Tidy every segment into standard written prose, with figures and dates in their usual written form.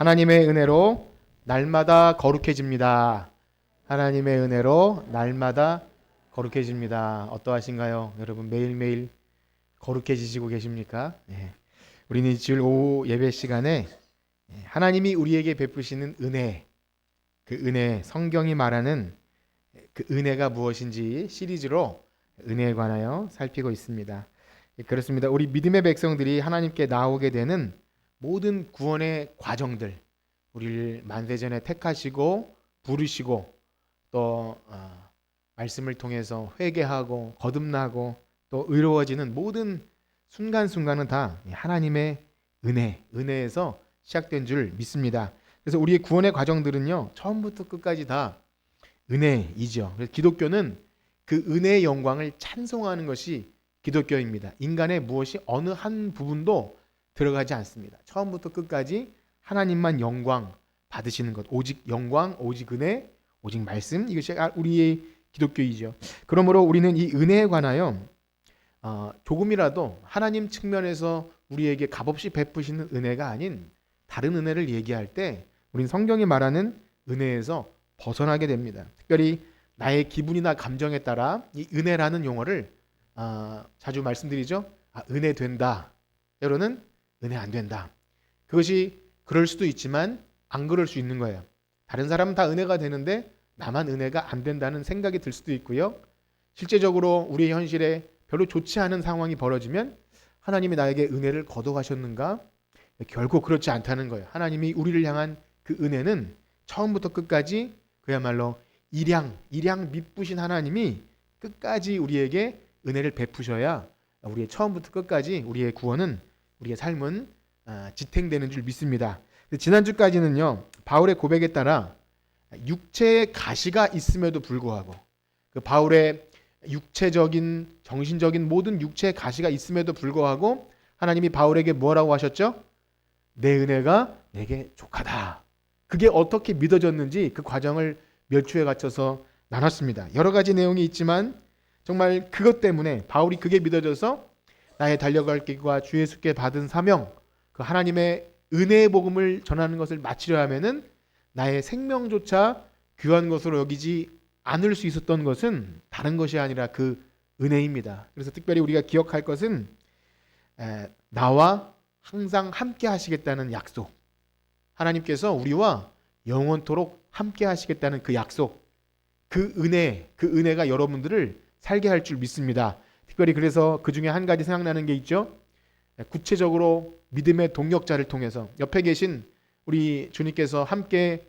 하나님의 은혜로 날마다 거룩해집니다. 하나님의 은혜로 날마다 거룩해집니다. 어떠하신가요? 여러분 매일매일 거룩해지시고 계십니까? 우리는 주일 오후 예배 시간에 하나님이 우리에게 베푸시는 은혜, 그 은혜, 성경이 말하는 그 은혜가 무엇인지 시리즈로 은혜에 관하여 살피고 있습니다. 그렇습니다. 우리 믿음의 백성들이 하나님께 나오게 되는 모든 구원의 과정들, 우리를 만세전에 택하시고 부르시고 또 말씀을 통해서 회개하고 거듭나고 또 의로워지는 모든 순간순간은 다 하나님의 은혜에서 시작된 줄 믿습니다. 그래서 우리의 구원의 과정들은요, 처음부터 끝까지 다 은혜이죠. 그래서 기독교는 그 은혜의 영광을 찬송하는 것이 기독교입니다. 인간의 무엇이 어느 한 부분도 들어가지 않습니다. 처음부터 끝까지 하나님만 영광 받으시는 것, 오직 영광, 오직 은혜, 오직 말씀, 이것이 우리의 기독교이죠. 그러므로 우리는 이 은혜에 관하여 조금이라도 하나님 측면에서 우리에게 값없이 베푸시는 은혜가 아닌 다른 은혜를 얘기할 때 우리는 성경이 말하는 은혜에서 벗어나게 됩니다. 특별히 나의 기분이나 감정에 따라 이 은혜라는 용어를 자주 말씀드리죠. 은혜 된다, 때로는 은혜 안 된다. 그것이 그럴 수도 있지만 안 그럴 수 있는 거예요. 다른 사람은 다 은혜가 되는데 나만 은혜가 안 된다는 생각이 들 수도 있고요. 실제적으로 우리의 현실에 별로 좋지 않은 상황이 벌어지면 하나님이 나에게 은혜를 거둬가셨는가? 결국 그렇지 않다는 거예요. 하나님이 우리를 향한 그 은혜는 처음부터 끝까지 그야말로 일양 미쁘신 하나님이 끝까지 우리에게 은혜를 베푸셔야 우리의 처음부터 끝까지 우리의 구원은, 우리의 삶은 지탱되는 줄 믿습니다. 지난주까지는요, 바울의 고백에 따라 육체의 가시가 있음에도 불구하고 그 바울의 육체적인, 정신적인 모든 육체의 가시가 있음에도 불구하고 하나님이 바울에게 뭐라고 하셨죠? 내 은혜가 내게 족하다. 그게 어떻게 믿어졌는지 그 과정을 몇 주에 갖춰서 나눴습니다. 여러 가지 내용이 있지만 정말 그것 때문에 바울이 그게 믿어져서 나의 달려갈 길과 주 예수께 받은 사명, 그 하나님의 은혜의 복음을 전하는 것을 마치려 하면은 나의 생명조차 귀한 것으로 여기지 않을 수 있었던 것은 다른 것이 아니라 그 은혜입니다. 그래서 특별히 우리가 기억할 것은 나와 항상 함께 하시겠다는 약속, 하나님께서 우리와 영원토록 함께 하시겠다는 그 약속, 그 은혜가 여러분들을 살게 할 줄 믿습니다. 특별히 그래서 그 중에 한 가지 생각나는 게 있죠. 구체적으로 믿음의 동역자를 통해서 옆에 계신 우리 주님께서 함께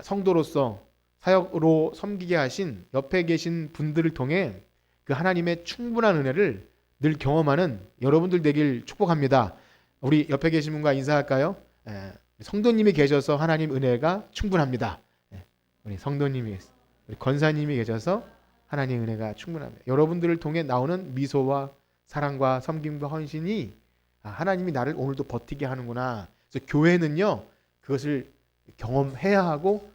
성도로서 사역으로 섬기게 하신 옆에 계신 분들을 통해 그 하나님의 충분한 은혜를 늘 경험하는 여러분들 되길 축복합니다. 우리 옆에 계신 분과 인사할까요? 성도님이 계셔서 하나님 은혜가 충분합니다. 우리 성도님이, 우리 권사님이 계셔서 하나님 은혜가 충분합니다. 여러분들을 통해 나오는 미소와 사랑과 섬김과 헌신이 하나님이 나를 오늘도 버티게 하는구나. 그래서 교회는요, 그것을 경험해야 하고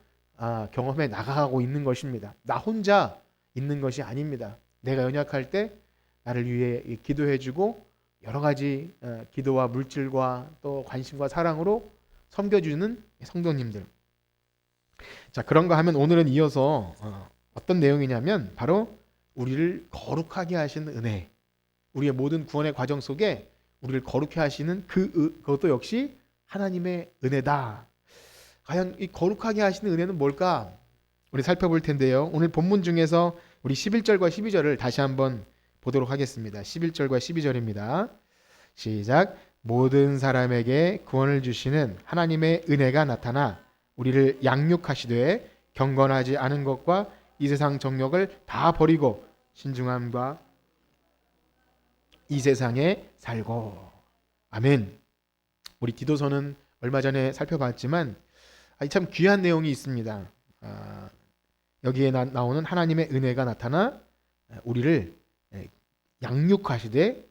경험해 나가고 있는 것입니다. 나 혼자 있는 것이 아닙니다. 내가 연약할 때 나를 위해 기도해주고 여러 가지 기도와 물질과 또 관심과 사랑으로 섬겨주는 성도님들. 자, 그런가 하면 오늘은 이어서 어떤 내용이냐면 바로 우리를 거룩하게 하시는 은혜, 우리의 모든 구원의 과정 속에 우리를 거룩해 하시는 그것도 역시 하나님의 은혜다. 과연 이 거룩하게 하시는 은혜는 뭘까? 우리 살펴볼 텐데요. 오늘 본문 중에서 우리 11절과 12절을 다시 한번 보도록 하겠습니다. 11절과 12절입니다. 시작. 모든 사람에게 구원을 주시는 하나님의 은혜가 나타나 우리를 양육하시되 경건하지 않은 것과 이 세상 정욕을 다 버리고 신중함과 이 세상에 살고. 아멘. 우리 디도서는 얼마 전에 살펴봤지만 참 귀한 내용이 있습니다. 여기에 나오는 하나님의 은혜가 나타나 우리를 양육하시되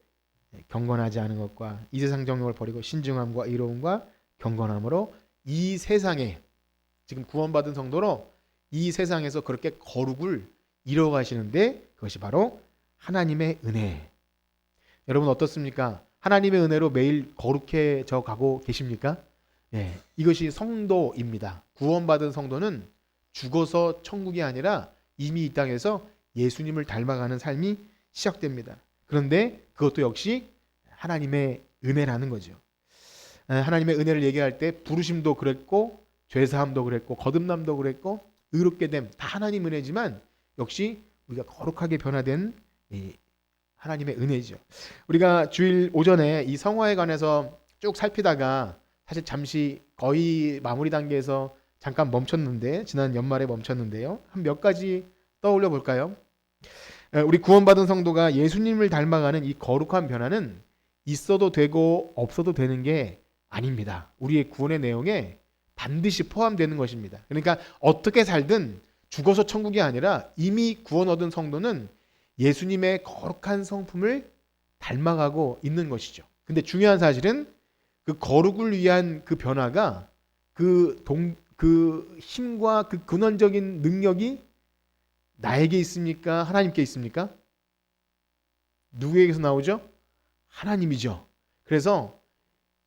경건하지 않은 것과 이 세상 정욕을 버리고 신중함과 의로움과 경건함으로 이 세상에, 지금 구원받은 성도로 이 세상에서 그렇게 거룩을 이뤄가시는데 그것이 바로 하나님의 은혜. 여러분 어떻습니까? 하나님의 은혜로 매일 거룩해져 가고 계십니까? 예, 이것이 성도입니다. 구원받은 성도는 죽어서 천국이 아니라 이미 이 땅에서 예수님을 닮아가는 삶이 시작됩니다. 그런데 그것도 역시 하나님의 은혜라는 거죠. 하나님의 은혜를 얘기할 때 부르심도 그랬고 죄사함도 그랬고 거듭남도 그랬고 의롭게 됨 다 하나님 은혜지만 역시 우리가 거룩하게 변화된 이 하나님의 은혜죠. 우리가 주일 오전에 이 성화에 관해서 쭉 살피다가 사실 잠시 거의 마무리 단계에서 잠깐 멈췄는데 지난 연말에 멈췄는데요. 한 몇 가지 떠올려 볼까요? 우리 구원받은 성도가 예수님을 닮아가는 이 거룩한 변화는 있어도 되고 없어도 되는 게 아닙니다. 우리의 구원의 내용에 반드시 포함되는 것입니다. 그러니까 어떻게 살든 죽어서 천국이 아니라 이미 구원 얻은 성도는 예수님의 거룩한 성품을 닮아가고 있는 것이죠. 근데 중요한 사실은 그 거룩을 위한 그 변화가 그 힘과 그 근원적인 능력이 나에게 있습니까? 하나님께 있습니까? 누구에게서 나오죠? 하나님이죠. 그래서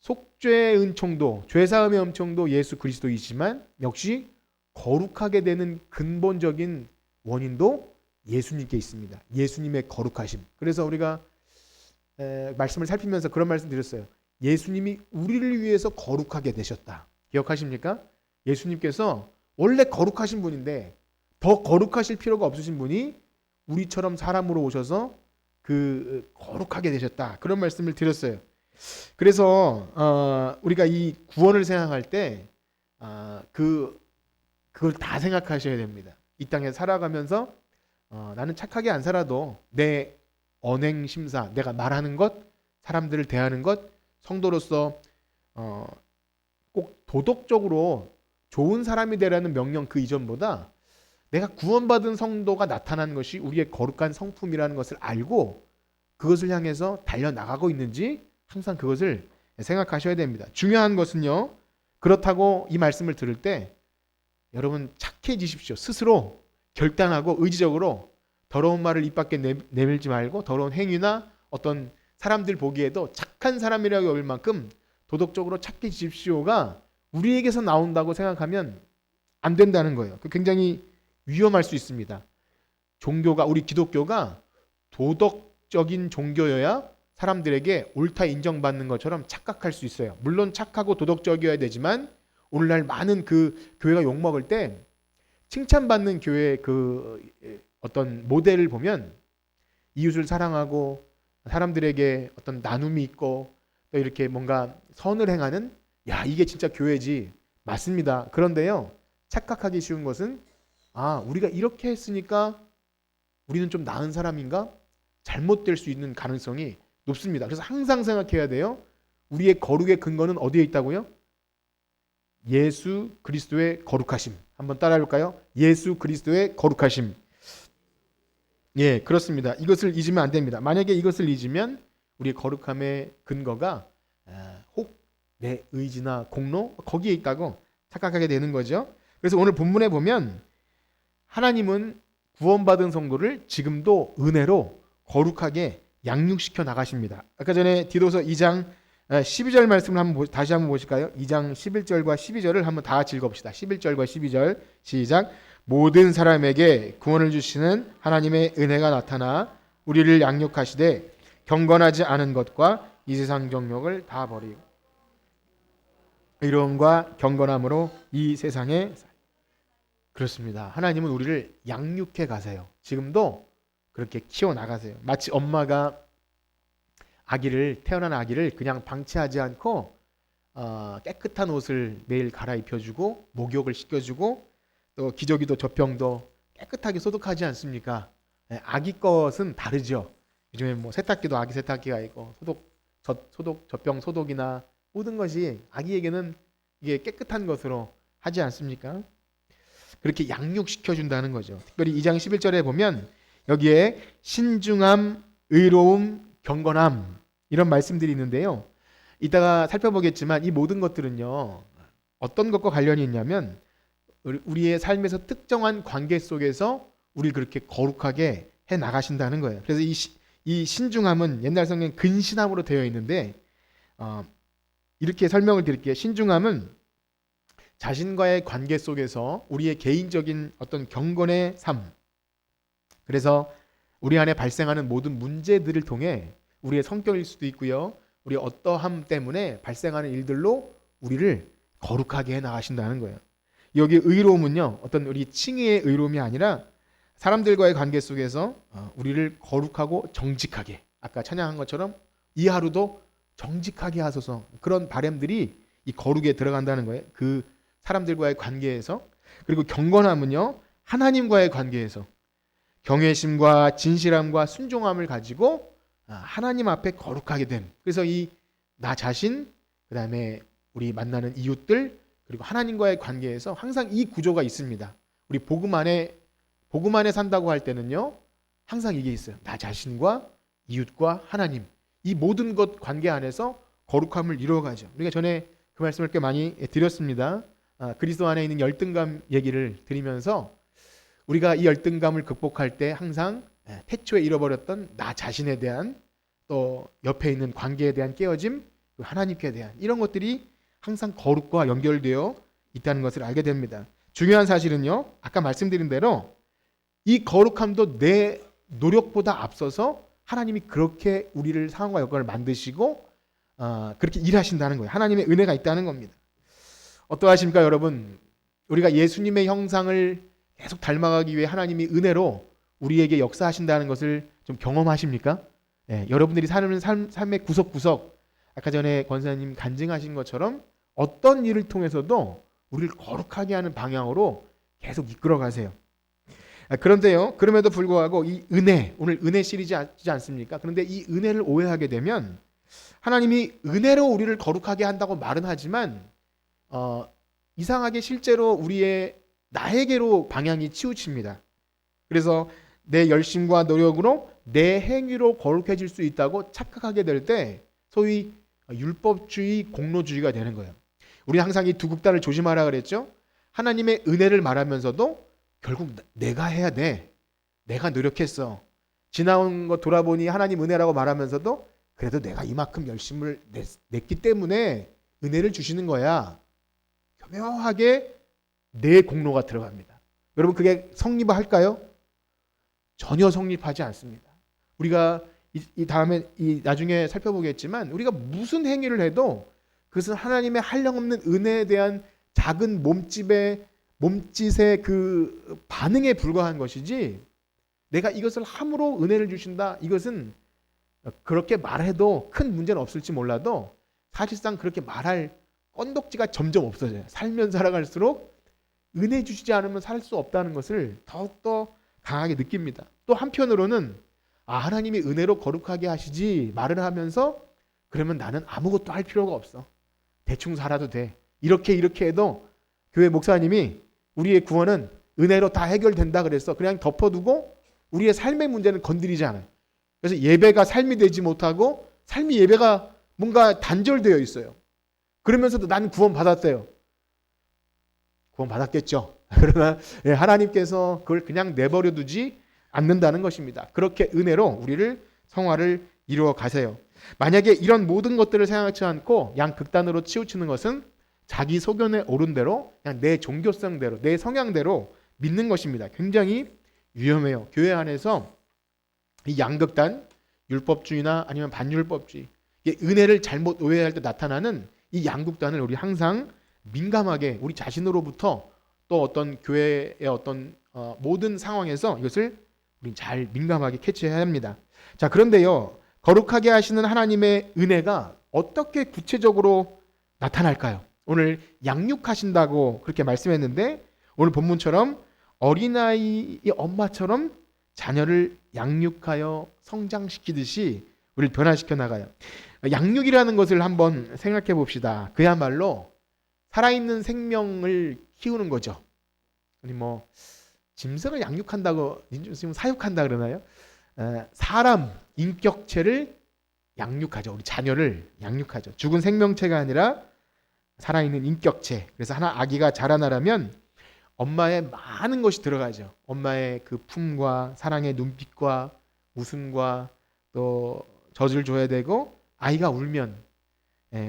속죄의 은총도 죄사함의 은총도 예수 그리스도이지만 역시 거룩하게 되는 근본적인 원인도 예수님께 있습니다. 예수님의 거룩하심. 그래서 우리가 말씀을 살피면서 그런 말씀 드렸어요. 예수님이 우리를 위해서 거룩하게 되셨다. 기억하십니까? 예수님께서 원래 거룩하신 분인데 더 거룩하실 필요가 없으신 분이 우리처럼 사람으로 오셔서 그 거룩하게 되셨다. 그런 말씀을 드렸어요. 그래서 우리가 이 구원을 생각할 때 그걸 다 생각하셔야 됩니다. 이 땅에 살아가면서 나는 착하게 안 살아도 내 언행 심사, 내가 말하는 것, 사람들을 대하는 것, 성도로서 꼭 도덕적으로 좋은 사람이 되라는 명령 그 이전보다 내가 구원받은 성도가 나타나는 것이 우리의 거룩한 성품이라는 것을 알고 그것을 향해서 달려나가고 있는지 항상 그것을 생각하셔야 됩니다. 중요한 것은요. 그렇다고 이 말씀을 들을 때 여러분 착해지십시오. 스스로 결단하고 의지적으로 더러운 말을 입 밖에 내밀지 말고 더러운 행위나 어떤 사람들 보기에도 착한 사람이라고 여길 만큼 도덕적으로 착해지십시오가 우리에게서 나온다고 생각하면 안 된다는 거예요. 그 굉장히 위험할 수 있습니다. 종교가 우리 기독교가 도덕적인 종교여야 사람들에게 옳다 인정받는 것처럼 착각할 수 있어요. 물론 착하고 도덕적이어야 되지만 오늘날 많은 그 교회가 욕먹을 때 칭찬받는 교회의 그 어떤 모델을 보면 이웃을 사랑하고 사람들에게 어떤 나눔이 있고 또 이렇게 뭔가 선을 행하는 이게 진짜 교회지. 맞습니다. 그런데요. 착각하기 쉬운 것은 우리가 이렇게 했으니까 우리는 좀 나은 사람인가? 잘못될 수 있는 가능성이 높습니다. 그래서 항상 생각해야 돼요. 우리의 거룩의 근거는 어디에 있다고요? 예수 그리스도의 거룩하심. 한번 따라해볼까요? 예수 그리스도의 거룩하심. 예, 그렇습니다. 이것을 잊으면 안 됩니다. 만약에 이것을 잊으면 우리의 거룩함의 근거가 혹 내 의지나 공로 거기에 있다고 착각하게 되는 거죠. 그래서 오늘 본문에 보면 하나님은 구원받은 성도를 지금도 은혜로 거룩하게 양육시켜 나가십니다. 아까 전에 디도서 2장 12절 말씀을 다시 한번 보실까요? 2장 11절과 12절을 한번 다 같이 읽어봅시다. 11절과 12절 시작. 모든 사람에게 구원을 주시는 하나님의 은혜가 나타나 우리를 양육하시되 경건하지 않은 것과 이 세상 정욕을 다 버리고 의로움과 경건함으로 이 세상에 그렇습니다. 하나님은 우리를 양육해 가세요. 지금도 그렇게 키워 나가세요. 마치 엄마가 태어난 아기를 그냥 방치하지 않고 깨끗한 옷을 매일 갈아입혀주고 목욕을 시켜주고 또 기저귀도 젖병도 깨끗하게 소독하지 않습니까? 아기 것은 다르죠. 요즘에 뭐 세탁기도 아기 세탁기가 있고 젖병 소독이나 모든 것이 아기에게는 이게 깨끗한 것으로 하지 않습니까? 그렇게 양육시켜 준다는 거죠. 특별히 2장 11절에 보면 여기에 신중함, 의로움, 경건함 이런 말씀들이 있는데요. 이따가 살펴보겠지만 이 모든 것들은요. 어떤 것과 관련이 있냐면 우리의 삶에서 특정한 관계 속에서 우리를 그렇게 거룩하게 해 나가신다는 거예요. 그래서 이 신중함은 옛날 성경 근신함으로 되어 있는데 이렇게 설명을 드릴게요. 신중함은 자신과의 관계 속에서 우리의 개인적인 어떤 경건의 삶, 그래서 우리 안에 발생하는 모든 문제들을 통해 우리의 성격일 수도 있고요, 우리의 어떠함 때문에 발생하는 일들로 우리를 거룩하게 해 나가신다는 거예요. 여기 의로움은요, 어떤 우리 칭의의 의로움이 아니라 사람들과의 관계 속에서 우리를 거룩하고 정직하게, 아까 찬양한 것처럼 이 하루도 정직하게 하소서, 그런 바람들이 이 거룩에 들어간다는 거예요. 그 사람들과의 관계에서. 그리고 경건함은요, 하나님과의 관계에서 경외심과 진실함과 순종함을 가지고 하나님 앞에 거룩하게 됨. 그래서 이 나 자신, 그 다음에 우리 만나는 이웃들, 그리고 하나님과의 관계에서 항상 이 구조가 있습니다. 우리 복음 안에 산다고 할 때는요, 항상 이게 있어요. 나 자신과 이웃과 하나님, 이 모든 것 관계 안에서 거룩함을 이루어가죠. 우리가 전에 그 말씀을 꽤 많이 드렸습니다. 그리스도 안에 있는 열등감 얘기를 드리면서 우리가 이 열등감을 극복할 때 항상 태초에 잃어버렸던 나 자신에 대한, 또 옆에 있는 관계에 대한 깨어짐, 하나님께 대한 이런 것들이 항상 거룩과 연결되어 있다는 것을 알게 됩니다. 중요한 사실은요, 아까 말씀드린 대로 이 거룩함도 내 노력보다 앞서서 하나님이 그렇게 우리를 상황과 여건을 만드시고 그렇게 일하신다는 거예요. 하나님의 은혜가 있다는 겁니다. 어떠하십니까, 여러분? 우리가 예수님의 형상을 계속 닮아가기 위해 하나님이 은혜로 우리에게 역사하신다는 것을 좀 경험하십니까? 여러분들이 사는 삶의 구석구석, 아까 전에 권사님 간증하신 것처럼 어떤 일을 통해서도 우리를 거룩하게 하는 방향으로 계속 이끌어 가세요. 그런데요, 그럼에도 불구하고 이 은혜, 오늘 은혜 시리즈지 않습니까? 그런데 이 은혜를 오해하게 되면 하나님이 은혜로 우리를 거룩하게 한다고 말은 하지만 이상하게 실제로 우리의 나에게로 방향이 치우칩니다. 그래서 내 열심과 노력으로 내 행위로 거룩해질 수 있다고 착각하게 될 때 소위 율법주의, 공로주의가 되는 거예요. 우리 항상 이 두 극단을 조심하라 그랬죠. 하나님의 은혜를 말하면서도 결국 내가 해야 돼, 내가 노력했어, 지나온 거 돌아보니 하나님 은혜라고 말하면서도 그래도 내가 이만큼 열심을 냈기 때문에 은혜를 주시는 거야, 교묘하게 내 공로가 들어갑니다. 여러분, 그게 성립할까요? 전혀 성립하지 않습니다. 우리가 이 다음에 나중에 살펴보겠지만 우리가 무슨 행위를 해도 그것은 하나님의 한량없는 은혜에 대한 작은 몸짓의 그 반응에 불과한 것이지, 내가 이것을 함으로 은혜를 주신다, 이것은 그렇게 말해도 큰 문제는 없을지 몰라도 사실상 그렇게 말할 건덕지가 점점 없어져요. 살면 살아갈수록 은혜 주시지 않으면 살 수 없다는 것을 더욱더 강하게 느낍니다. 또 한편으로는 하나님이 은혜로 거룩하게 하시지 말을 하면서 그러면 나는 아무것도 할 필요가 없어, 대충 살아도 돼, 이렇게 해도 교회 목사님이 우리의 구원은 은혜로 다 해결된다 그래서 그냥 덮어두고 우리의 삶의 문제는 건드리지 않아요. 그래서 예배가 삶이 되지 못하고 삶이 예배가 뭔가 단절되어 있어요. 그러면서도 난 구원 받았대요. 구원 받았겠죠. 그러나 하나님께서 그걸 그냥 내버려 두지 않는다는 것입니다. 그렇게 은혜로 우리를 성화를 이루어 가세요. 만약에 이런 모든 것들을 생각하지 않고 양극단으로 치우치는 것은 자기 소견에 오른 대로, 그냥 내 종교성대로, 내 성향대로 믿는 것입니다. 굉장히 위험해요. 교회 안에서 이 양극단, 율법주의나 아니면 반율법주의, 은혜를 잘못 오해할 때 나타나는 이 양극단을 우리 항상 민감하게 우리 자신으로부터, 또 어떤 교회의 어떤 모든 상황에서 이것을 우리 잘 민감하게 캐치해야 합니다. 자, 그런데요, 거룩하게 하시는 하나님의 은혜가 어떻게 구체적으로 나타날까요? 오늘 양육하신다고 그렇게 말씀했는데, 오늘 본문처럼 어린아이의 엄마처럼 자녀를 양육하여 성장시키듯이 우리를 변화시켜 나가요. 양육이라는 것을 한번 생각해 봅시다. 그야말로 살아있는 생명을 키우는 거죠. 우리 짐승을 양육한다고, 지금 사육한다 그러나요? 사람 인격체를 양육하죠. 우리 자녀를 양육하죠. 죽은 생명체가 아니라 살아있는 인격체. 그래서 하나 아기가 자라나려면 엄마의 많은 것이 들어가죠. 엄마의 그 품과 사랑의 눈빛과 웃음과 또 젖을 줘야 되고, 아이가 울면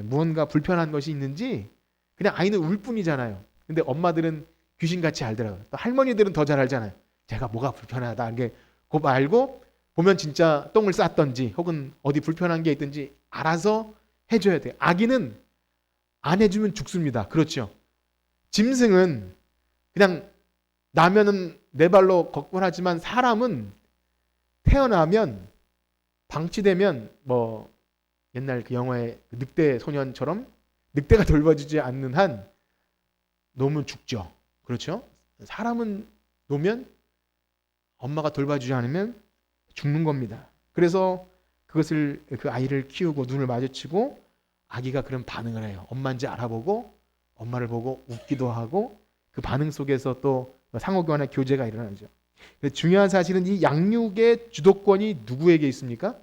무언가 불편한 것이 있는지 그냥 아이는 울 뿐이잖아요. 근데 엄마들은 귀신같이 알더라고요. 또 할머니들은 더 잘 알잖아요. 제가 뭐가 불편하다 이게 곧 알고 보면 진짜 똥을 쌌던지 혹은 어디 불편한 게 있든지 알아서 해줘야 돼요. 아기는 안 해주면 죽습니다. 그렇죠. 짐승은 그냥 나면은 네 발로 걷곤 하지만 사람은 태어나면 방치되면 뭐 옛날 그 영화의 늑대 소년처럼 늑대가 돌봐주지 않는 한 놓으면 죽죠. 그렇죠? 사람은 놓으면 엄마가 돌봐주지 않으면 죽는 겁니다. 그래서 그것을 그 아이를 키우고 눈을 마주치고 아기가 그런 반응을 해요. 엄마인지 알아보고 엄마를 보고 웃기도 하고 그 반응 속에서 또 상호간의 교제가 일어나죠. 중요한 사실은 이 양육의 주도권이 누구에게 있습니까?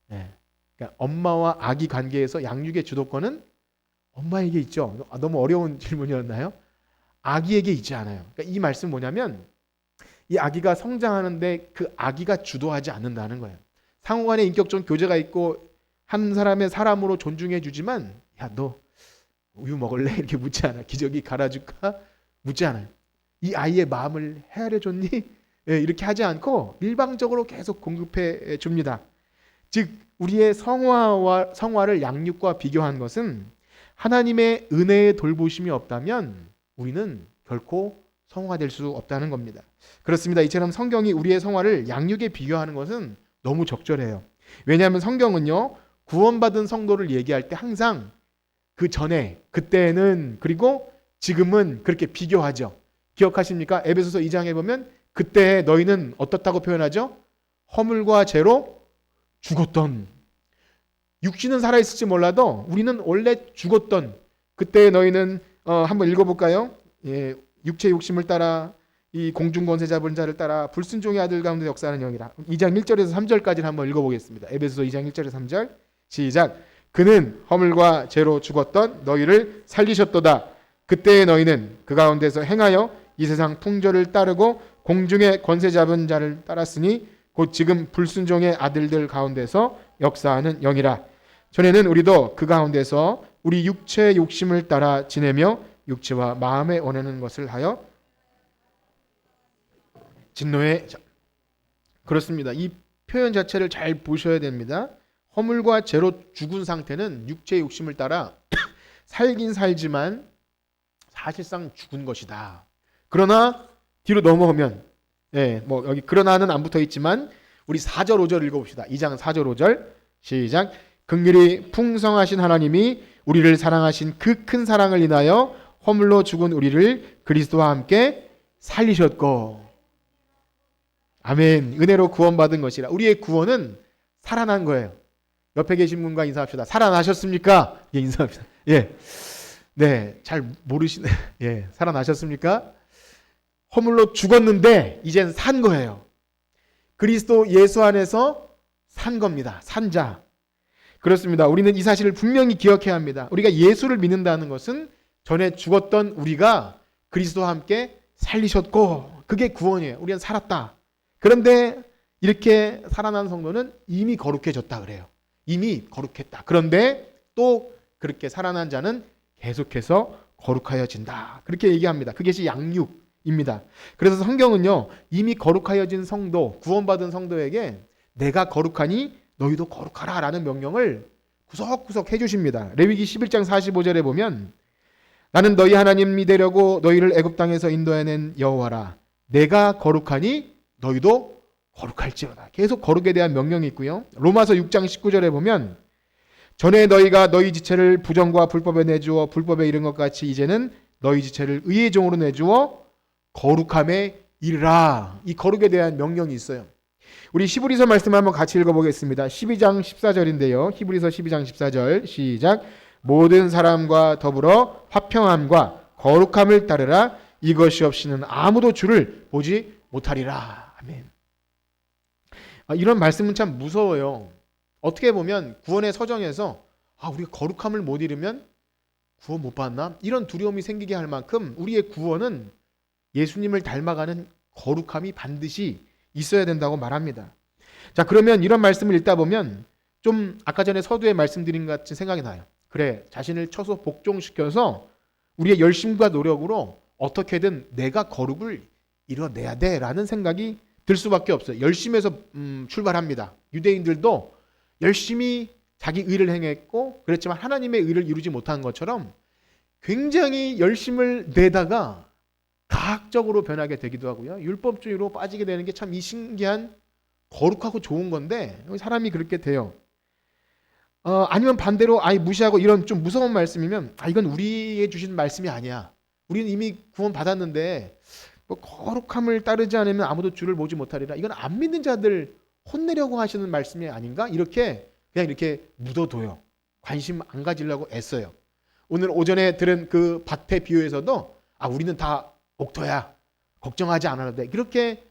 그러니까 엄마와 아기 관계에서 양육의 주도권은 엄마에게 있죠. 너무 어려운 질문이었나요? 아기에게 있지 않아요. 그러니까 이 말씀 뭐냐면 이 아기가 성장하는데 그 아기가 주도하지 않는다는 거예요. 상호간의 인격적 교제가 있고 한 사람의 사람으로 존중해 주지만 야, 너 우유 먹을래? 이렇게 묻지 않아. 기저귀 갈아줄까? 묻지 않아요. 이 아이의 마음을 헤아려 줬니? 이렇게 하지 않고 일방적으로 계속 공급해 줍니다. 즉 우리의 성화를 양육과 비교한 것은 하나님의 은혜의 돌보심이 없다면 우리는 결코 성화될 수 없다는 겁니다. 그렇습니다. 이처럼 성경이 우리의 성화를 양육에 비교하는 것은 너무 적절해요. 왜냐하면 성경은요 구원받은 성도를 얘기할 때 항상 그 전에 그때는 그리고 지금은 그렇게 비교하죠. 기억하십니까? 에베소서 2장에 보면 그때 너희는 어떻다고 표현하죠? 허물과 죄로 죽었던. 육신은 살아있을지 몰라도 우리는 원래 죽었던. 그때 너희는 한번 읽어볼까요? 육체 욕심을 따라 이 공중 권세 잡은 자를 따라 불순종의 아들 가운데 역사하는 영이라. 2장 1절에서 3절까지를 한번 읽어보겠습니다. 에베소서 2장 1절에서 3절 시작. 그는 허물과 죄로 죽었던 너희를 살리셨도다. 그때 너희는 그 가운데서 행하여 이 세상 풍조를 따르고 공중의 권세 잡은 자를 따랐으니 곧 지금 불순종의 아들들 가운데서 역사하는 영이라. 전에는 우리도 그 가운데서 우리 육체의 욕심을 따라 지내며 육체와 마음에 원하는 것을 하여 진노에. 그렇습니다. 이 표현 자체를 잘 보셔야 됩니다. 허물과 죄로 죽은 상태는 육체의 욕심을 따라 살긴 살지만 사실상 죽은 것이다. 그러나 뒤로 넘어오면 뭐 여기 그러나는 안 붙어 있지만 우리 4절 5절 읽어봅시다. 2장 4절 5절 시작. 긍휼이 풍성하신 하나님이 우리를 사랑하신 그 큰 사랑을 인하여 허물로 죽은 우리를 그리스도와 함께 살리셨고. 아멘. 은혜로 구원받은 것이라. 우리의 구원은 살아난 거예요. 옆에 계신 분과 인사합시다. 살아나셨습니까? 예, 인사합시다. 예. 네, 잘 모르시네. 예, 살아나셨습니까? 허물로 죽었는데 이젠 산 거예요. 그리스도 예수 안에서 산 겁니다. 산 자. 그렇습니다. 우리는 이 사실을 분명히 기억해야 합니다. 우리가 예수를 믿는다는 것은 전에 죽었던 우리가 그리스도와 함께 살리셨고 그게 구원이에요. 우리는 살았다. 그런데 이렇게 살아난 성도는 이미 거룩해졌다 그래요. 이미 거룩했다. 그런데 또 그렇게 살아난 자는 계속해서 거룩하여진다. 그렇게 얘기합니다. 그것이 양육입니다. 그래서 성경은요. 이미 거룩하여진 성도, 구원받은 성도에게 내가 거룩하니 너희도 거룩하라 라는 명령을 구석구석 해주십니다. 레위기 11장 45절에 보면 나는 너희 하나님이 되려고 너희를 애굽 땅에서 인도해낸 여호와라. 내가 거룩하니 너희도 거룩할지어다. 계속 거룩에 대한 명령이 있고요. 로마서 6장 19절에 보면 전에 너희가 너희 지체를 부정과 불법에 내주어 불법에 이른 것 같이 이제는 너희 지체를 의의 종으로 내주어 거룩함에 이르라. 이 거룩에 대한 명령이 있어요. 우리 히브리서 말씀 한번 같이 읽어보겠습니다. 12장 14절인데요. 히브리서 12장 14절 시작. 모든 사람과 더불어 화평함과 거룩함을 따르라. 이것이 없이는 아무도 주를 보지 못하리라. 아멘. 이런 말씀은 참 무서워요. 어떻게 보면 구원의 서정에서 우리가 거룩함을 못 이루면 구원 못 받나? 이런 두려움이 생기게 할 만큼 우리의 구원은 예수님을 닮아가는 거룩함이 반드시 있어야 된다고 말합니다. 자, 그러면 이런 말씀을 읽다 보면 좀 아까 전에 서두에 말씀드린 것 같은 생각이 나요. 그래, 자신을 쳐서 복종시켜서 우리의 열심과 노력으로 어떻게든 내가 거룩을 이뤄내야 돼라는 생각이 들 수밖에 없어요. 열심에서 출발합니다. 유대인들도 열심히 자기 의를 행했고 그랬지만 하나님의 의를 이루지 못한 것처럼 굉장히 열심을 내다가 가학적으로 변하게 되기도 하고요. 율법주의로 빠지게 되는 게 참 이 신기한 거룩하고 좋은 건데 사람이 그렇게 돼요. 아니면 반대로 아예 무시하고 이런 좀 무서운 말씀이면 이건 우리의 주신 말씀이 아니야. 우리는 이미 구원 받았는데 뭐 거룩함을 따르지 않으면 아무도 주를 보지 못하리라. 이건 안 믿는 자들 혼내려고 하시는 말씀이 아닌가? 이렇게 그냥 이렇게 묻어둬요. 관심 안 가지려고 애써요. 오늘 오전에 들은 그 밭의 비유에서도 우리는 다 옥토야. 걱정하지 않아도 돼. 이렇게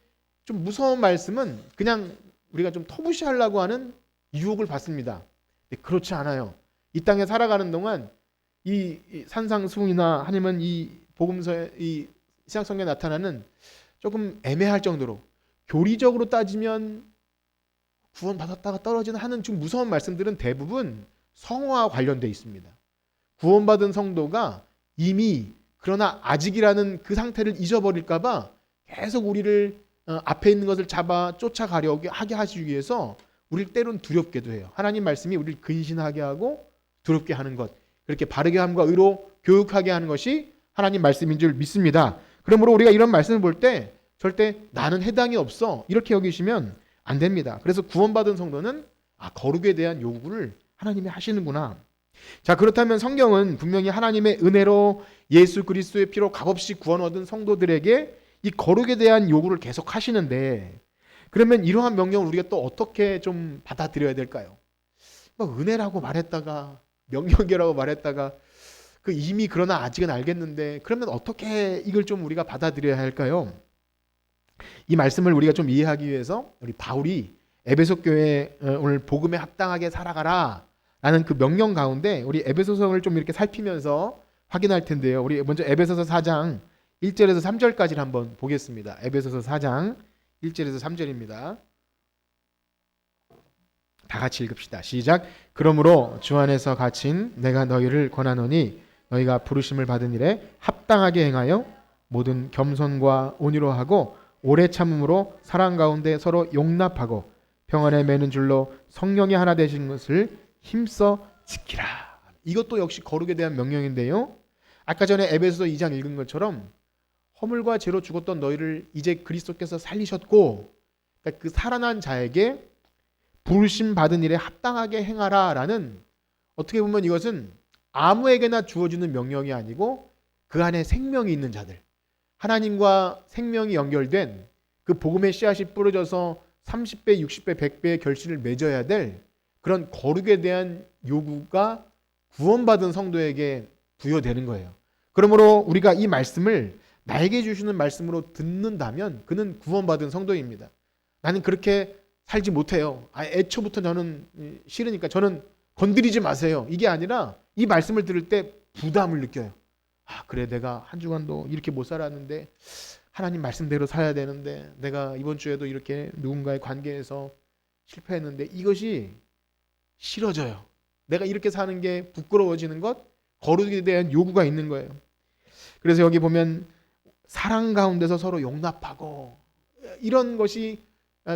좀 무서운 말씀은 그냥 우리가 좀 터부시하려고 하는 유혹을 받습니다. 그렇지 않아요. 이 땅에 살아가는 동안 이 산상수훈이나 아니면 이 복음서의 이 신약성경에 나타나는 조금 애매할 정도로 교리적으로 따지면 구원받았다가 떨어지는 하는 좀 무서운 말씀들은 대부분 성화와 관련되어 있습니다. 구원받은 성도가 이미 그러나 아직이라는 그 상태를 잊어버릴까봐 계속 우리를 앞에 있는 것을 잡아 쫓아가려고 하게 하시기 위해서 우리를 때론 두렵게도 해요. 하나님 말씀이 우리를 근신하게 하고 두렵게 하는 것, 그렇게 바르게 함과 의로 교육하게 하는 것이 하나님 말씀인 줄 믿습니다. 그러므로 우리가 이런 말씀을 볼 때 절대 나는 해당이 없어 이렇게 여기시면 안 됩니다. 그래서 구원받은 성도는 거룩에 대한 요구를 하나님이 하시는구나. 자, 그렇다면 성경은 분명히 하나님의 은혜로 예수 그리스도의 피로 값없이 구원 얻은 성도들에게 이 거룩에 대한 요구를 계속 하시는데, 그러면 이러한 명령을 우리가 또 어떻게 좀 받아들여야 될까요? 은혜라고 말했다가 명령이라고 말했다가 이미 그러나 아직은 알겠는데 그러면 어떻게 이걸 좀 우리가 받아들여야 할까요? 이 말씀을 우리가 좀 이해하기 위해서 우리 바울이 에베소 교회 오늘 복음에 합당하게 살아가라 라는 그 명령 가운데 우리 에베소서를 좀 이렇게 살피면서 확인할 텐데요. 우리 먼저 에베소서 4장 1절에서 3절까지를 한번 보겠습니다. 에베소서 4장 1절에서 3절입니다. 다 같이 읽읍시다. 시작. 그러므로 주 안에서 갇힌 내가 너희를 권하노니 너희가 부르심을 받은 일에 합당하게 행하여 모든 겸손과 온유로 하고 오래 참음으로 사랑 가운데 서로 용납하고 평안에 매는 줄로 성령이 하나 되신 것을 힘써 지키라. 이것도 역시 거룩에 대한 명령인데요. 아까 전에 에베소서 2장 읽은 것처럼 허물과 죄로 죽었던 너희를 이제 그리스도께서 살리셨고, 그러니까 그 살아난 자에게 부르심 받은 일에 합당하게 행하라 라는, 어떻게 보면 이것은 아무에게나 주어지는 명령이 아니고 그 안에 생명이 있는 자들, 하나님과 생명이 연결된 그 복음의 씨앗이 뿌려져서 30배, 60배, 100배의 결실을 맺어야 될 그런 거룩에 대한 요구가 구원받은 성도에게 부여되는 거예요. 그러므로 우리가 이 말씀을 나에게 주시는 말씀으로 듣는다면 그는 구원받은 성도입니다. 나는 그렇게 살지 못해요. 애초부터 저는 싫으니까 저는 건드리지 마세요. 이게 아니라 이 말씀을 들을 때 부담을 느껴요. 그래, 내가 한 주간도 이렇게 못 살았는데 하나님 말씀대로 살아야 되는데 내가 이번 주에도 이렇게 누군가의 관계에서 실패했는데 이것이 싫어져요. 내가 이렇게 사는 게 부끄러워지는 것, 거룩에 대한 요구가 있는 거예요. 그래서 여기 보면 사랑 가운데서 서로 용납하고, 이런 것이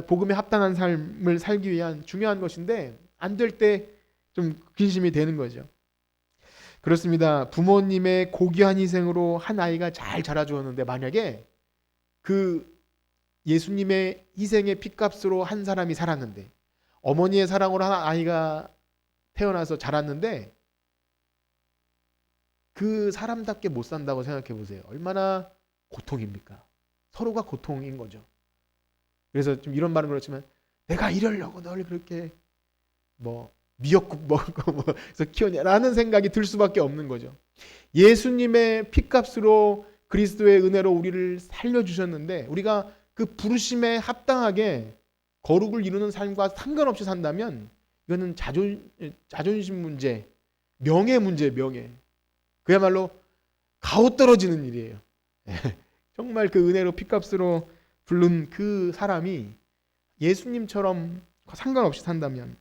복음에 합당한 삶을 살기 위한 중요한 것인데 안 될 때 좀 근심이 되는 거죠. 그렇습니다. 부모님의 고귀한 희생으로 한 아이가 잘 자라주었는데 만약에 그 예수님의 희생의 핏값으로 한 사람이 살았는데, 어머니의 사랑으로 한 아이가 태어나서 자랐는데 그 사람답게 못 산다고 생각해 보세요. 얼마나 고통입니까? 서로가 고통인 거죠. 그래서 좀 이런 말은 그렇지만 내가 이러려고 널 그렇게 미역국 먹고 그래서 키우냐라는 생각이 들 수밖에 없는 거죠. 예수님의 핏값으로 그리스도의 은혜로 우리를 살려주셨는데 우리가 그 부르심에 합당하게 거룩을 이루는 삶과 상관없이 산다면 이거는 자존심 문제, 명예 문제, 명예. 그야말로 가오떨어지는 일이에요. 정말 그 은혜로 핏값으로 부른 그 사람이 예수님처럼 상관없이 산다면,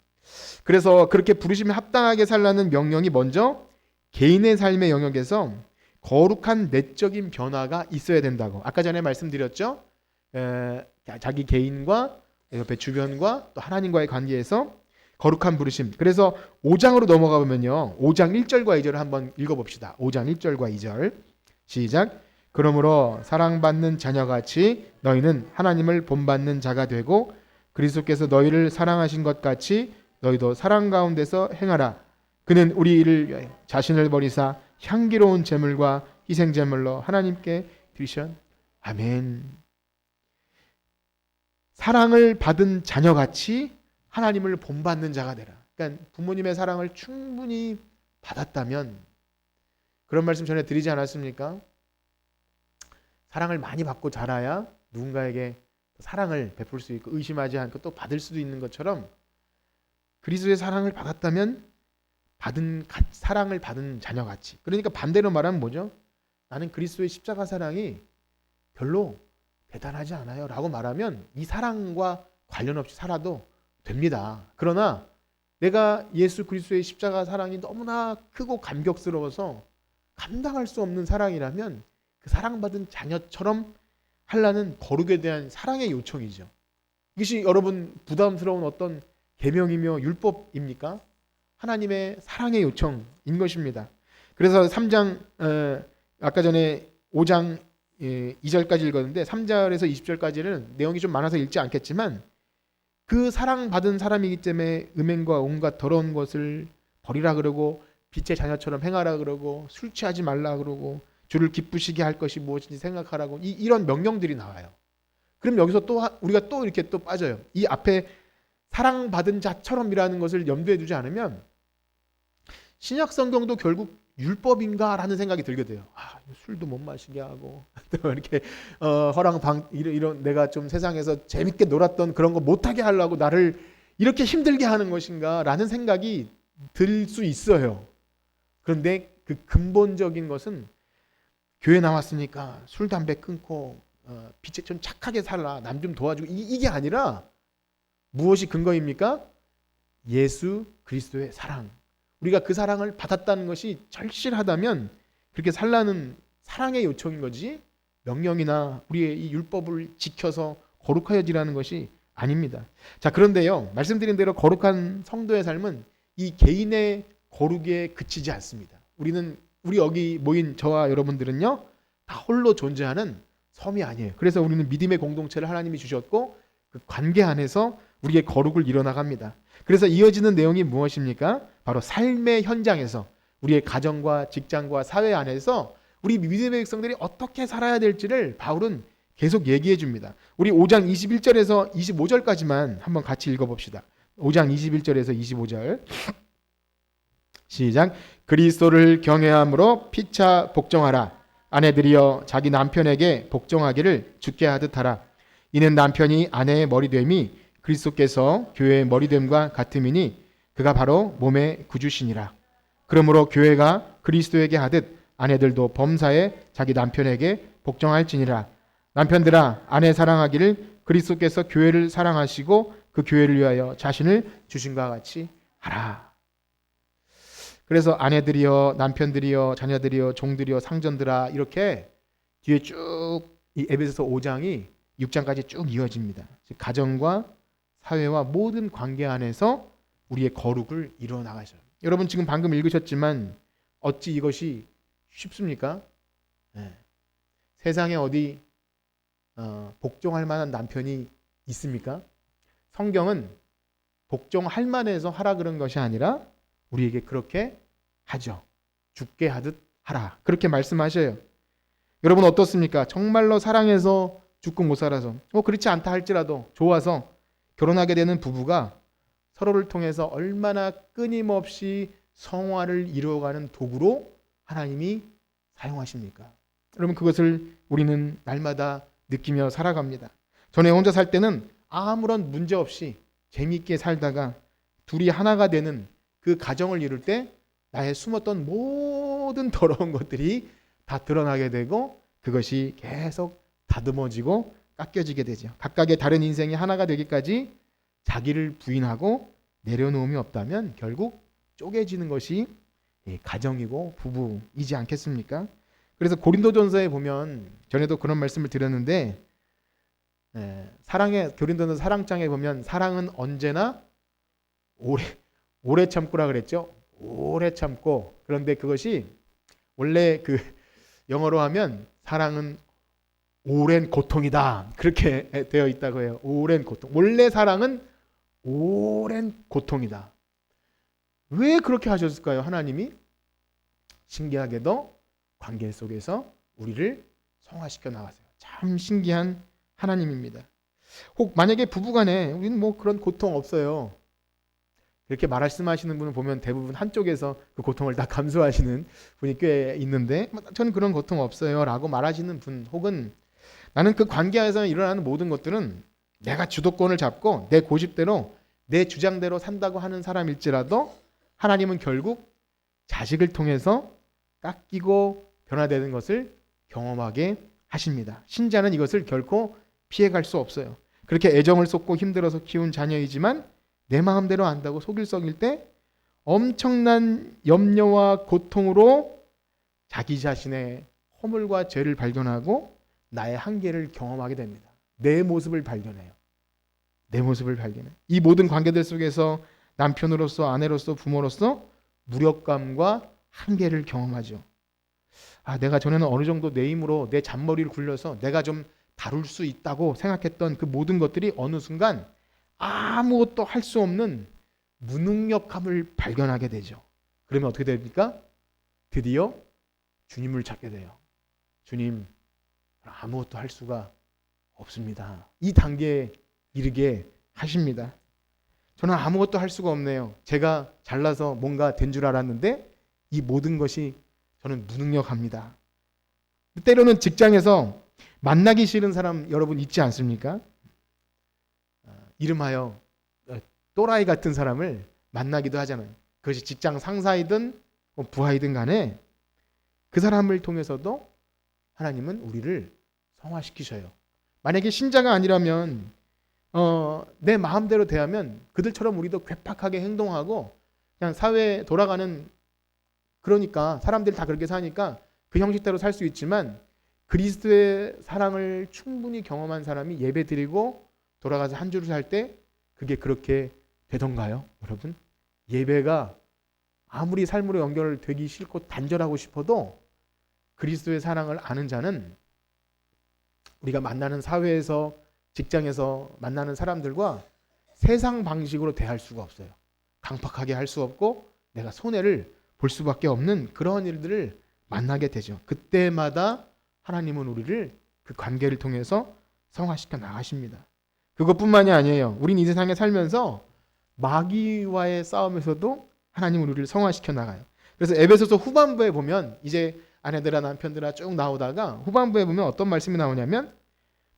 그래서 그렇게 부르심에 합당하게 살라는 명령이 먼저 개인의 삶의 영역에서 거룩한 내적인 변화가 있어야 된다고. 아까 전에 말씀드렸죠. 자기 개인과 옆에 주변과 또 하나님과의 관계에서 거룩한 부르심. 그래서 5장으로 넘어가 보면요. 5장 1절과 2절을 한번 읽어봅시다. 5장 1절과 2절 시작. 그러므로 사랑받는 자녀같이 너희는 하나님을 본받는 자가 되고 그리스도께서 너희를 사랑하신 것 같이 너희도 사랑 가운데서 행하라. 그는 우리 이를 위하여 자신을 버리사 향기로운 제물과 희생 제물로 하나님께 드리셨. 아멘. 사랑을 받은 자녀같이 하나님을 본받는 자가 되라. 그러니까 부모님의 사랑을 충분히 받았다면 그런 말씀 전에 드리지 않았습니까? 사랑을 많이 받고 자라야 누군가에게 사랑을 베풀 수 있고 의심하지 않고 또 받을 수도 있는 것처럼 그리스도의 사랑을 받았다면 사랑을 받은 자녀같이. 그러니까 반대로 말하면 뭐죠? 나는 그리스도의 십자가 사랑이 별로 대단하지 않아요 라고 말하면 이 사랑과 관련 없이 살아도 됩니다. 그러나 내가 예수 그리스도의 십자가 사랑이 너무나 크고 감격스러워서 감당할 수 없는 사랑이라면 그 사랑받은 자녀처럼 하려는 거룩에 대한 사랑의 요청이죠. 이것이 여러분 부담스러운 어떤 계명이며 율법입니까? 하나님의 사랑의 요청인 것입니다. 그래서 3장 아까 전에 5장 2절까지 읽었는데 3절에서 20절까지는 내용이 좀 많아서 읽지 않겠지만 그 사랑받은 사람이기 때문에 음행과 온갖 더러운 것을 버리라 그러고 빛의 자녀처럼 행하라 그러고 술 취하지 말라 그러고 주를 기쁘시게 할 것이 무엇인지 생각하라고 이런 명령들이 나와요. 그럼 여기서 또 우리가 또 이렇게 또 빠져요. 이 앞에 사랑받은 자처럼이라는 것을 염두에 두지 않으면 신약 성경도 결국 율법인가라는 생각이 들게 돼요. 술도 못 마시게 하고 또 이렇게 허랑방 이런 내가 좀 세상에서 재밌게 놀았던 그런 거 못하게 하려고 나를 이렇게 힘들게 하는 것인가라는 생각이 들 수 있어요. 그런데 그 근본적인 것은 교회 나왔으니까 술 담배 끊고 빛에 좀 착하게 살라 남 좀 도와주고 이게 아니라 무엇이 근거입니까? 예수 그리스도의 사랑. 우리가 그 사랑을 받았다는 것이 절실하다면 그렇게 살라는 사랑의 요청인 거지 명령이나 우리의 이 율법을 지켜서 거룩하여지라는 것이 아닙니다. 자, 그런데요, 말씀드린 대로 거룩한 성도의 삶은 이 개인의 거룩에 그치지 않습니다. 우리 여기 모인 저와 여러분들은요 다 홀로 존재하는 섬이 아니에요. 그래서 우리는 믿음의 공동체를 하나님이 주셨고 그 관계 안에서 우리의 거룩을 이뤄나갑니다. 그래서 이어지는 내용이 무엇입니까? 바로 삶의 현장에서 우리의 가정과 직장과 사회 안에서 우리 믿음의 백성들이 어떻게 살아야 될지를 바울은 계속 얘기해 줍니다. 우리 5장 21절에서 25절까지만 한번 같이 읽어봅시다. 5장 21절에서 25절 시작. 그리스도를 경외함으로 피차 복종하라. 아내들이여 자기 남편에게 복종하기를 주께 하듯 하라. 이는 남편이 아내의 머리됨이 그리스도께서 교회의 머리됨과 같음이니 그가 바로 몸의 구주시니라. 그러므로 교회가 그리스도에게 하듯 아내들도 범사에 자기 남편에게 복종할지니라. 남편들아 아내 사랑하기를 그리스도께서 교회를 사랑하시고 그 교회를 위하여 자신을 주신과 같이 하라. 그래서 아내들이여 남편들이여 자녀들이여 종들이여 상전들아 이렇게 뒤에 쭉 이 에베소서 5장이 6장까지 쭉 이어집니다. 즉 가정과 사회와 모든 관계 안에서 우리의 거룩을 이루어 나가셔요. 여러분 지금 방금 읽으셨지만 어찌 이것이 쉽습니까? 네. 세상에 어디 복종할 만한 남편이 있습니까? 성경은 복종할 만해서 하라 그런 것이 아니라 우리에게 그렇게 하죠. 죽게 하듯 하라. 그렇게 말씀하셔요. 여러분 어떻습니까? 정말로 사랑해서 죽고 못 살아서 그렇지 않다 할지라도 좋아서 결혼하게 되는 부부가 서로를 통해서 얼마나 끊임없이 성화를 이루어가는 도구로 하나님이 사용하십니까? 여러분 그것을 우리는 날마다 느끼며 살아갑니다. 전에 혼자 살 때는 아무런 문제 없이 재미있게 살다가 둘이 하나가 되는 그 가정을 이룰 때 나의 숨었던 모든 더러운 것들이 다 드러나게 되고 그것이 계속 다듬어지고 깎여지게 되죠. 각각의 다른 인생이 하나가 되기까지 자기를 부인하고 내려놓음이 없다면 결국 쪼개지는 것이 가정이고 부부이지 않겠습니까? 그래서 고린도전서에 보면 전에도 그런 말씀을 드렸는데 고린도전서 사랑장에 보면 사랑은 언제나 오래 참고라 그랬죠. 오래 참고. 그런데 그것이 원래 그 영어로 하면 사랑은 오랜 고통이다. 그렇게 되어 있다고 해요. 오랜 고통. 원래 사랑은 오랜 고통이다. 왜 그렇게 하셨을까요? 하나님이 신기하게도 관계 속에서 우리를 성화시켜 나가세요. 참 신기한 하나님입니다. 혹 만약에 부부간에 우리는 뭐 그런 고통 없어요. 이렇게 말씀하시는 분을 보면 대부분 한쪽에서 그 고통을 다 감수하시는 분이 꽤 있는데 저는 그런 고통 없어요 라고 말하시는 분, 혹은 나는 그 관계에서 일어나는 모든 것들은 내가 주도권을 잡고 내 고집대로 내 주장대로 산다고 하는 사람일지라도 하나님은 결국 자식을 통해서 깎이고 변화되는 것을 경험하게 하십니다. 신자는 이것을 결코 피해갈 수 없어요. 그렇게 애정을 쏟고 힘들어서 키운 자녀이지만 내 마음대로 안다고 속일 썩일 때 엄청난 염려와 고통으로 자기 자신의 허물과 죄를 발견하고 나의 한계를 경험하게 됩니다. 내 모습을 발견해요. 내 모습을 발견해요. 이 모든 관계들 속에서 남편으로서 아내로서 부모로서 무력감과 한계를 경험하죠. 내가 전에는 어느 정도 내 힘으로 내 잔머리를 굴려서 내가 좀 다룰 수 있다고 생각했던 그 모든 것들이 어느 순간 아무것도 할 수 없는 무능력함을 발견하게 되죠. 그러면 어떻게 됩니까? 드디어 주님을 찾게 돼요. 주님, 아무것도 할 수가 없습니다. 이 단계에 이르게 하십니다. 저는 아무것도 할 수가 없네요. 제가 잘나서 뭔가 된 줄 알았는데 이 모든 것이 저는 무능력합니다. 때로는 직장에서 만나기 싫은 사람 여러분 있지 않습니까? 이름하여 또라이 같은 사람을 만나기도 하잖아요. 그것이 직장 상사이든 부하이든 간에 그 사람을 통해서도 하나님은 우리를 성화시키셔요. 만약에 신자가 아니라면 내 마음대로 대하면 그들처럼 우리도 괴팍하게 행동하고 그냥 사회에 돌아가는, 그러니까 사람들이 다 그렇게 사니까 그 형식대로 살 수 있지만 그리스도의 사랑을 충분히 경험한 사람이 예배드리고 돌아가서 한 주를 살 때 그게 그렇게 되던가요? 여러분, 예배가 아무리 삶으로 연결되기 싫고 단절하고 싶어도 그리스도의 사랑을 아는 자는 우리가 만나는 사회에서, 직장에서 만나는 사람들과 세상 방식으로 대할 수가 없어요. 강팍하게 할 수 없고 내가 손해를 볼 수밖에 없는 그런 일들을 만나게 되죠. 그때마다 하나님은 우리를 그 관계를 통해서 성화시켜 나가십니다. 그것뿐만이 아니에요. 우린 이 세상에 살면서 마귀와의 싸움에서도 하나님은 우리를 성화시켜 나가요. 그래서 에베소서 후반부에 보면 이제 아내들아 남편들아 쭉 나오다가 후반부에 보면 어떤 말씀이 나오냐면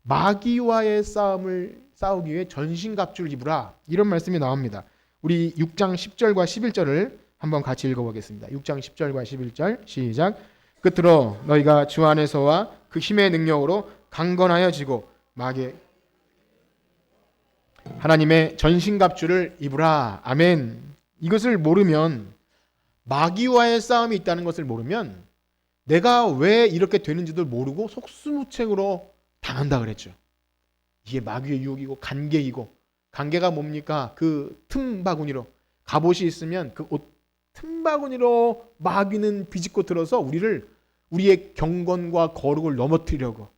마귀와의 싸움을 싸우기 위해 전신갑주를 입으라, 이런 말씀이 나옵니다. 우리 6장 10절과 11절을 한번 같이 읽어보겠습니다. 6장 10절과 11절 시작. 끝으로 너희가 주 안에서와 그 힘의 능력으로 강건하여 지고 마귀의 하나님의 전신갑주를 입으라. 아멘. 이것을 모르면, 마귀와의 싸움이 있다는 것을 모르면 내가 왜 이렇게 되는지도 모르고 속수무책으로 당한다 그랬죠. 이게 마귀의 유혹이고 간계이고, 간계가 뭡니까? 그 틈바구니로, 갑옷이 있으면 그 옷 틈바구니로 마귀는 비집고 들어서 우리의 경건과 거룩을 넘어뜨리려고,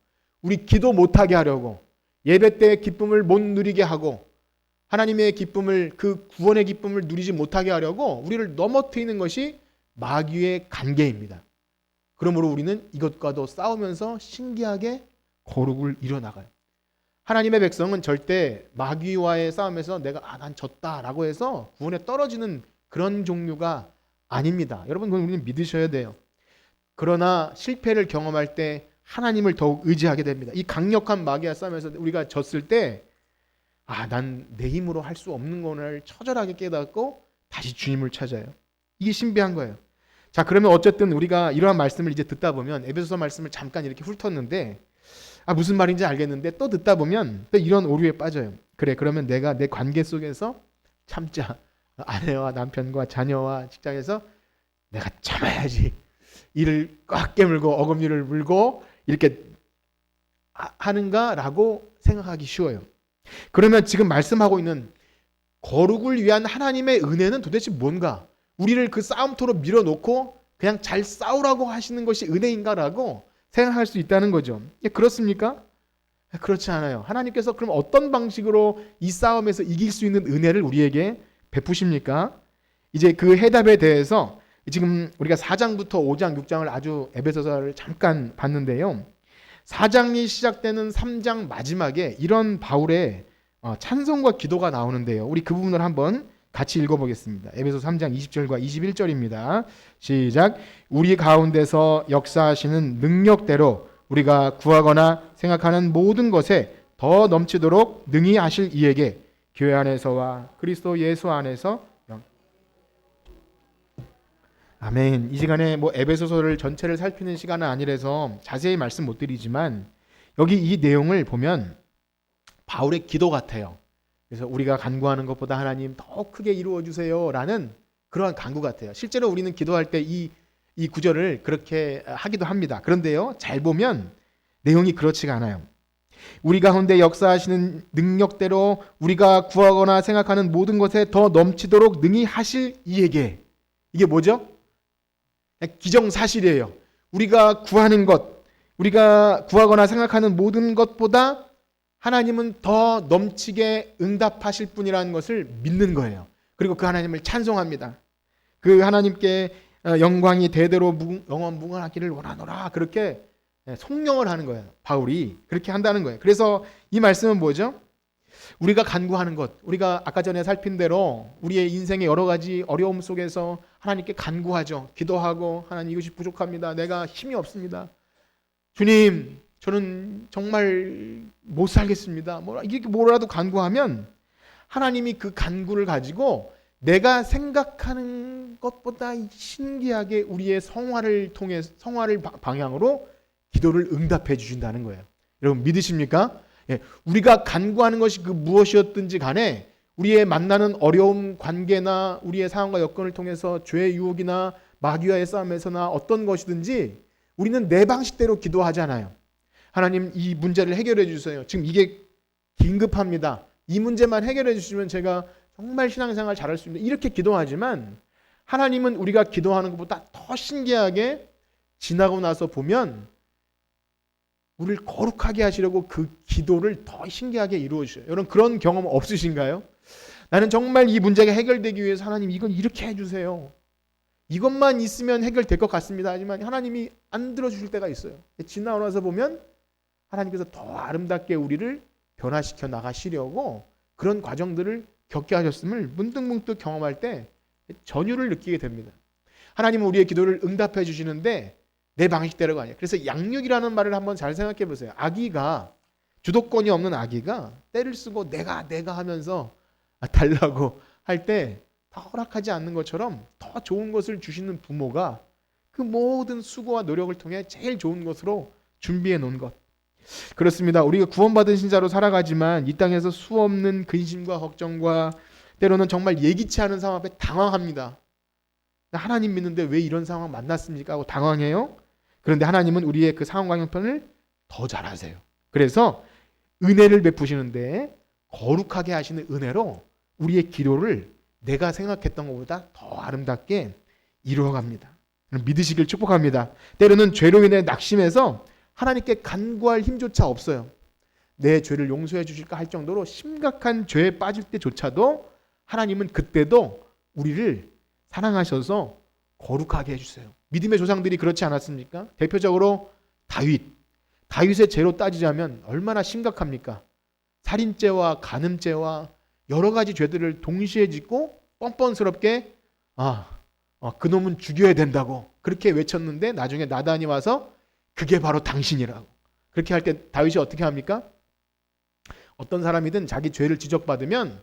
우리 기도 못하게 하려고, 예배 때의 기쁨을 못 누리게 하고, 하나님의 기쁨을, 그 구원의 기쁨을 누리지 못하게 하려고 우리를 넘어뜨리는 것이 마귀의 간계입니다. 그러므로 우리는 이것과도 싸우면서 신기하게 거룩을 이뤄나가요. 하나님의 백성은 절대 마귀와의 싸움에서 내가 난 졌다라고 해서 구원에 떨어지는 그런 종류가 아닙니다. 여러분, 그건 우리는 믿으셔야 돼요. 그러나 실패를 경험할 때 하나님을 더욱 의지하게 됩니다. 이 강력한 마귀와 싸움에서 우리가 졌을 때 난 내 힘으로 할 수 없는 것을 처절하게 깨닫고 다시 주님을 찾아요. 이게 신비한 거예요. 자, 그러면 어쨌든 우리가 이러한 말씀을 이제 듣다 보면, 에베소서 말씀을 잠깐 이렇게 훑었는데 무슨 말인지 알겠는데 또 듣다 보면 또 이런 오류에 빠져요. 그래, 그러면 내가 내 관계 속에서 참자. 아내와 남편과 자녀와 직장에서 내가 참아야지. 이를 꽉 깨물고 어금니를 물고 이렇게 하는가라고 생각하기 쉬워요. 그러면 지금 말씀하고 있는 거룩을 위한 하나님의 은혜는 도대체 뭔가? 우리를 그 싸움터로 밀어놓고 그냥 잘 싸우라고 하시는 것이 은혜인가라고 생각할 수 있다는 거죠. 그렇습니까? 그렇지 않아요. 하나님께서 그럼 어떤 방식으로 이 싸움에서 이길 수 있는 은혜를 우리에게 베푸십니까? 이제 그 해답에 대해서 지금 우리가 4장부터 5장, 6장을 아주 에베소서를 잠깐 봤는데요. 4장이 시작되는 3장 마지막에 이런 바울의 찬송과 기도가 나오는데요. 우리 그 부분을 한번 같이 읽어보겠습니다. 에베소 3장 20절과 21절입니다. 시작. 우리 가운데서 역사하시는 능력대로 우리가 구하거나 생각하는 모든 것에 더 넘치도록 능히 하실 이에게 교회 안에서와 그리스도 예수 안에서 아멘. 이 시간에 에베소서를 전체를 살피는 시간은 아니라서 자세히 말씀 못 드리지만 여기 이 내용을 보면 바울의 기도 같아요. 그래서 우리가 간구하는 것보다 하나님 더 크게 이루어 주세요라는 그러한 간구 같아요. 실제로 우리는 기도할 때 이 구절을 그렇게 하기도 합니다. 그런데요, 잘 보면 내용이 그렇지가 않아요. 우리 가운데 역사하시는 능력대로 우리가 구하거나 생각하는 모든 것에 더 넘치도록 능히 하실 이에게. 이게 뭐죠? 기정사실이에요. 우리가 구하는 것, 우리가 구하거나 생각하는 모든 것보다 하나님은 더 넘치게 응답하실 분이라는 것을 믿는 거예요. 그리고 그 하나님을 찬송합니다. 그 하나님께 영광이 대대로 영원무궁하기를 원하노라. 그렇게 송영을 하는 거예요. 바울이 그렇게 한다는 거예요. 그래서 이 말씀은 뭐죠? 우리가 간구하는 것, 우리가 아까 전에 살핀 대로 우리의 인생의 여러 가지 어려움 속에서 하나님께 간구하죠. 기도하고 하나님 이것이 부족합니다. 내가 힘이 없습니다. 주님, 저는 정말 못 살겠습니다. 이게 뭐라도 간구하면 하나님이 그 간구를 가지고 내가 생각하는 것보다 신기하게 우리의 성화를 방향으로 기도를 응답해 주신다는 거예요. 여러분 믿으십니까? 우리가 간구하는 것이 그 무엇이었든지 간에 우리의 만나는 어려움 관계나 우리의 상황과 여건을 통해서 죄의 유혹이나 마귀와의 싸움에서나 어떤 것이든지 우리는 내 방식대로 기도하잖아요. 하나님 이 문제를 해결해 주세요. 지금 이게 긴급합니다. 이 문제만 해결해 주시면 제가 정말 신앙생활 잘할 수 있는데 이렇게 기도하지만 하나님은 우리가 기도하는 것보다 더 신기하게 지나고 나서 보면 우리를 거룩하게 하시려고 그 기도를 더 신기하게 이루어 주셔요. 여러분 그런 경험 없으신가요? 나는 정말 이 문제가 해결되기 위해서 하나님 이건 이렇게 해주세요. 이것만 있으면 해결될 것 같습니다. 하지만 하나님이 안 들어주실 때가 있어요. 지나고 나서 보면 하나님께서 더 아름답게 우리를 변화시켜 나가시려고 그런 과정들을 겪게 하셨음을 문득문득 경험할 때 전율을 느끼게 됩니다. 하나님은 우리의 기도를 응답해 주시는데 내 방식대로가 아니에요. 그래서 양육이라는 말을 한번 잘 생각해 보세요. 아기가 주도권이 없는 아기가 때를 쓰고 내가 하면서 달라고 할 때 다 허락하지 않는 것처럼 더 좋은 것을 주시는 부모가 그 모든 수고와 노력을 통해 제일 좋은 것으로 준비해 놓은 것. 그렇습니다. 우리가 구원받은 신자로 살아가지만 이 땅에서 수없는 근심과 걱정과 때로는 정말 예기치 않은 상황 앞에 당황합니다. 하나님 믿는데 왜 이런 상황 만났습니까? 하고 당황해요. 그런데 하나님은 우리의 그 상황과 형편을 더 잘 아세요. 그래서 은혜를 베푸시는데 거룩하게 하시는 은혜로 우리의 기도를 내가 생각했던 것보다 더 아름답게 이루어갑니다. 믿으시길 축복합니다. 때로는 죄로 인해 낙심해서 하나님께 간구할 힘조차 없어요. 내 죄를 용서해 주실까 할 정도로 심각한 죄에 빠질 때조차도 하나님은 그때도 우리를 사랑하셔서 거룩하게 해주세요. 믿음의 조상들이 그렇지 않았습니까? 대표적으로 다윗의 죄로 따지자면 얼마나 심각합니까? 살인죄와 간음죄와 여러 가지 죄들을 동시에 짓고 뻔뻔스럽게 그놈은 죽여야 된다고 그렇게 외쳤는데 나중에 나단이 와서 그게 바로 당신이라고 그렇게 할 때 다윗이 어떻게 합니까? 어떤 사람이든 자기 죄를 지적받으면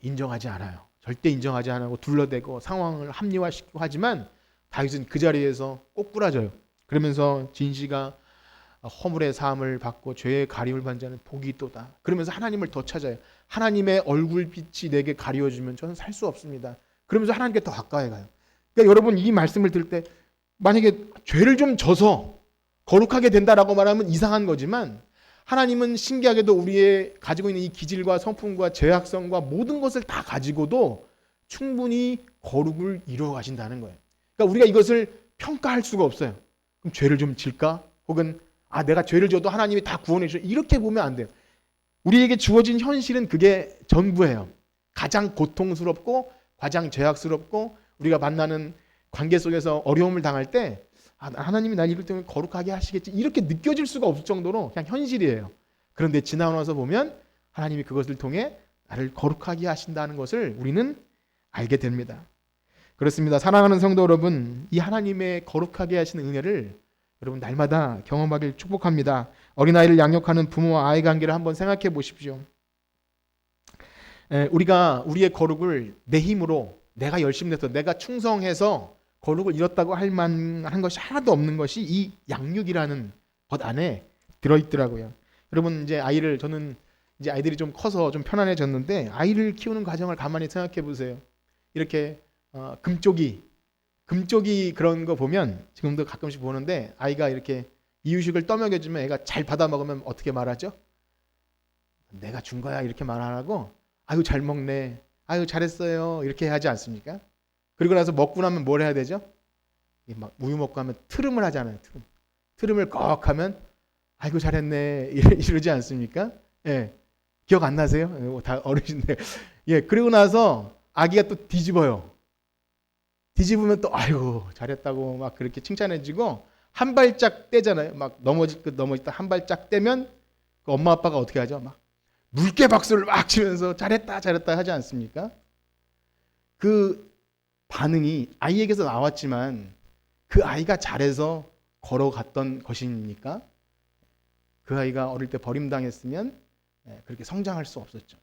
인정하지 않아요. 절대 인정하지 않고 둘러대고 상황을 합리화시키고 하지만 다윗은 그 자리에서 꼬꾸라져요. 그러면서 진시가 허물의 사함을 받고 죄의 가림을 받는 자는 복이 있도다. 그러면서 하나님을 더 찾아요. 하나님의 얼굴빛이 내게 가려지면 저는 살 수 없습니다. 그러면서 하나님께 더 가까이 가요. 그러니까 여러분 이 말씀을 들을 때 만약에 죄를 좀 져서 거룩하게 된다라고 말하면 이상한 거지만 하나님은 신기하게도 우리의 가지고 있는 이 기질과 성품과 죄악성과 모든 것을 다 가지고도 충분히 거룩을 이루어 가신다는 거예요. 그러니까 우리가 이것을 평가할 수가 없어요. 그럼 죄를 좀 질까? 혹은 내가 죄를 져도 하나님이 다 구원해 주셔. 이렇게 보면 안 돼요. 우리에게 주어진 현실은 그게 전부예요. 가장 고통스럽고 가장 죄악스럽고 우리가 만나는 관계 속에서 어려움을 당할 때 하나님이 날 이럴 때문에 거룩하게 하시겠지 이렇게 느껴질 수가 없을 정도로 그냥 현실이에요. 그런데 지나고 나서 보면 하나님이 그것을 통해 나를 거룩하게 하신다는 것을 우리는 알게 됩니다. 그렇습니다. 사랑하는 성도 여러분, 이 하나님의 거룩하게 하시는 은혜를 여러분 날마다 경험하길 축복합니다. 어린아이를 양육하는 부모와 아이 관계를 한번 생각해 보십시오. 우리가 우리의 거룩을 내 힘으로 내가 열심히 해서 내가 충성해서 거룩을 이뤘다고 할 만한 것이 하나도 없는 것이 이 양육이라는 것 안에 들어있더라고요. 여러분 저는 이제 아이들이 좀 커서 좀 편안해졌는데 아이를 키우는 과정을 가만히 생각해 보세요. 이렇게 금쪽이 그런 거 보면 지금도 가끔씩 보는데 아이가 이렇게 이유식을 떠먹여주면 애가 잘 받아 먹으면 어떻게 말하죠? 내가 준 거야 이렇게 말 안 하고 아유 잘 먹네, 아유 잘했어요 이렇게 하지 않습니까? 그리고 나서 먹고 나면 뭘 해야 되죠? 막 우유 먹고 하면 트름을 하잖아요. 트름을 꺽 하면 아이고 잘했네 이러지 않습니까? 예, 기억 안 나세요? 다 어르신들. 예, 그리고 나서 아기가 또 뒤집어요. 뒤집으면 또 아이고 잘했다고 막 그렇게 칭찬해주고 한 발짝 떼잖아요. 막 넘어지다 한 발짝 떼면 그 엄마 아빠가 어떻게 하죠? 막 물개 박수를 막 치면서 잘했다 하지 않습니까? 그 반응이 아이에게서 나왔지만 그 아이가 잘해서 걸어갔던 것입니까? 그 아이가 어릴 때 버림당했으면 그렇게 성장할 수 없었죠.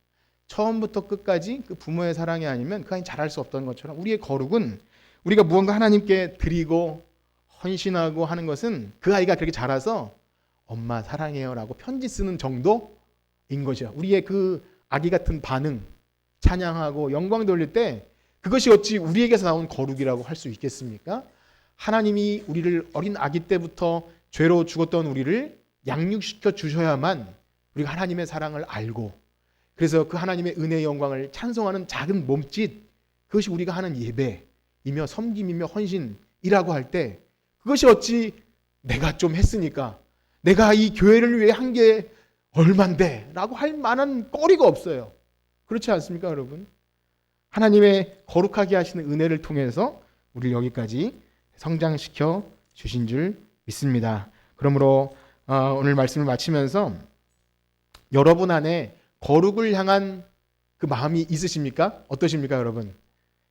처음부터 끝까지 그 부모의 사랑이 아니면 그 아이는 잘할 수 없던 것처럼 우리의 거룩은 우리가 무언가 하나님께 드리고 헌신하고 하는 것은 그 아이가 그렇게 자라서 엄마 사랑해요 라고 편지 쓰는 정도인 거죠. 우리의 그 아기 같은 반응, 찬양하고 영광 돌릴 때 그것이 어찌 우리에게서 나온 거룩이라고 할 수 있겠습니까? 하나님이 우리를 어린 아기 때부터 죄로 죽었던 우리를 양육시켜 주셔야만 우리가 하나님의 사랑을 알고 그래서 그 하나님의 은혜의 영광을 찬송하는 작은 몸짓, 그것이 우리가 하는 예배이며 섬김이며 헌신이라고 할 때 그것이 어찌 내가 좀 했으니까 내가 이 교회를 위해 한 게 얼만데 라고 할 만한 거리가 없어요. 그렇지 않습니까 여러분? 하나님의 거룩하게 하시는 은혜를 통해서 우리를 여기까지 성장시켜 주신 줄 믿습니다. 그러므로 오늘 말씀을 마치면서 여러분 안에 거룩을 향한 그 마음이 있으십니까? 어떠십니까 여러분?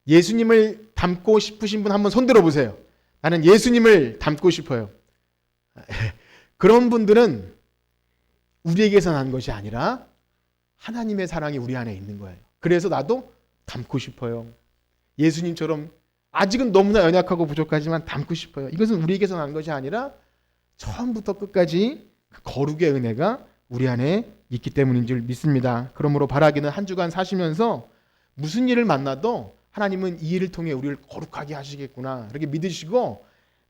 예수님을 닮고 싶으신 분 한번 손 들어보세요. 나는 예수님을 닮고 싶어요. 그런 분들은 우리에게서 난 것이 아니라 하나님의 사랑이 우리 안에 있는 거예요. 그래서 나도 닮고 싶어요. 예수님처럼 아직은 너무나 연약하고 부족하지만 닮고 싶어요. 이것은 우리에게서 난 것이 아니라 처음부터 끝까지 그 거룩의 은혜가 우리 안에 있기 때문인 줄 믿습니다. 그러므로 바라기는 한 주간 사시면서 무슨 일을 만나도 하나님은 이 일을 통해 우리를 거룩하게 하시겠구나 이렇게 믿으시고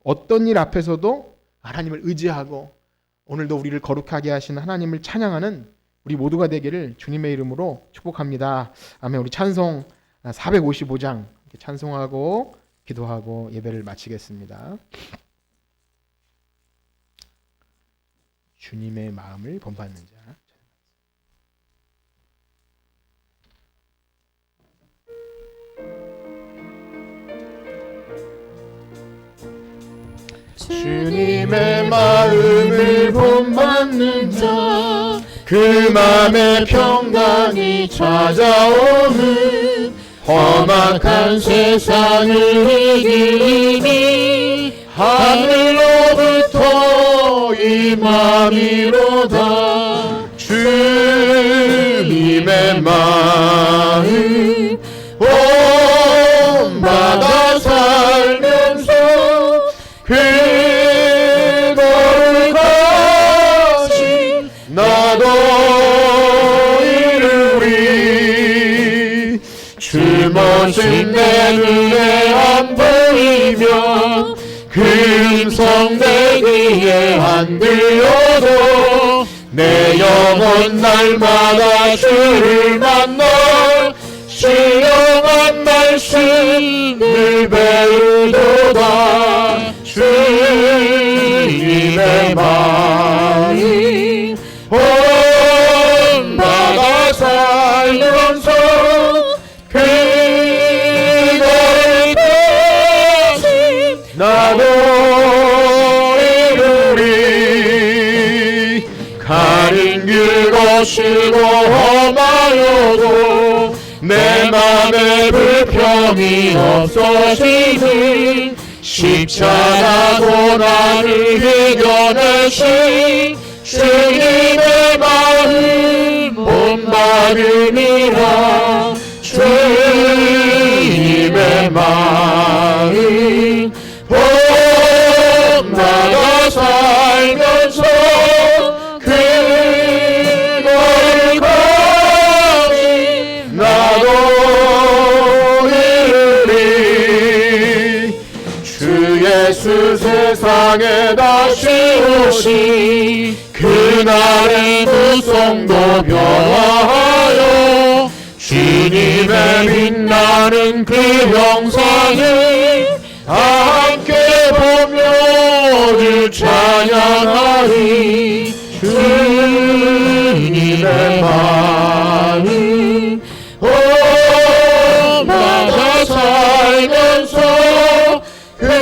어떤 일 앞에서도 하나님을 의지하고 오늘도 우리를 거룩하게 하시는 하나님을 찬양하는 우리 모두가 되기를 주님의 이름으로 축복합니다. 아멘. 우리 찬송 455장 찬송하고 기도하고 예배를 마치겠습니다. 주님의 마음을 본받는 자. 주님의 마음을 본받는 자, 그 마음에 평강이 찾아오는 험악한 세상을 이기니 하늘로부터 임함이로다. 주님의 마음 본받아 살면서 그 거룩한 것은 내 눈에 안 보이며 금성 내 귀에 안 들려도 내 영혼 날마다 주를 만나 신령한 말씀을 배우도다. 주님의 마음 본받아 살면서 그거를 다시 나도 이루리. 가린 길 거시고 험하여도 내 맘에 불평이 없어지는 십자가도 나를 이겨내신 주님의 마음 본받으리라. 주님의 마음 본받아 살면서 그걸 가진 나도 이루리. 주 예수 세상에 다시 오시 그날의 무성도 변화하여 주님의 빛나는 그 형상을 함께 보며 주 찬양하리. 주님의 마음 본받아 살면서 그걸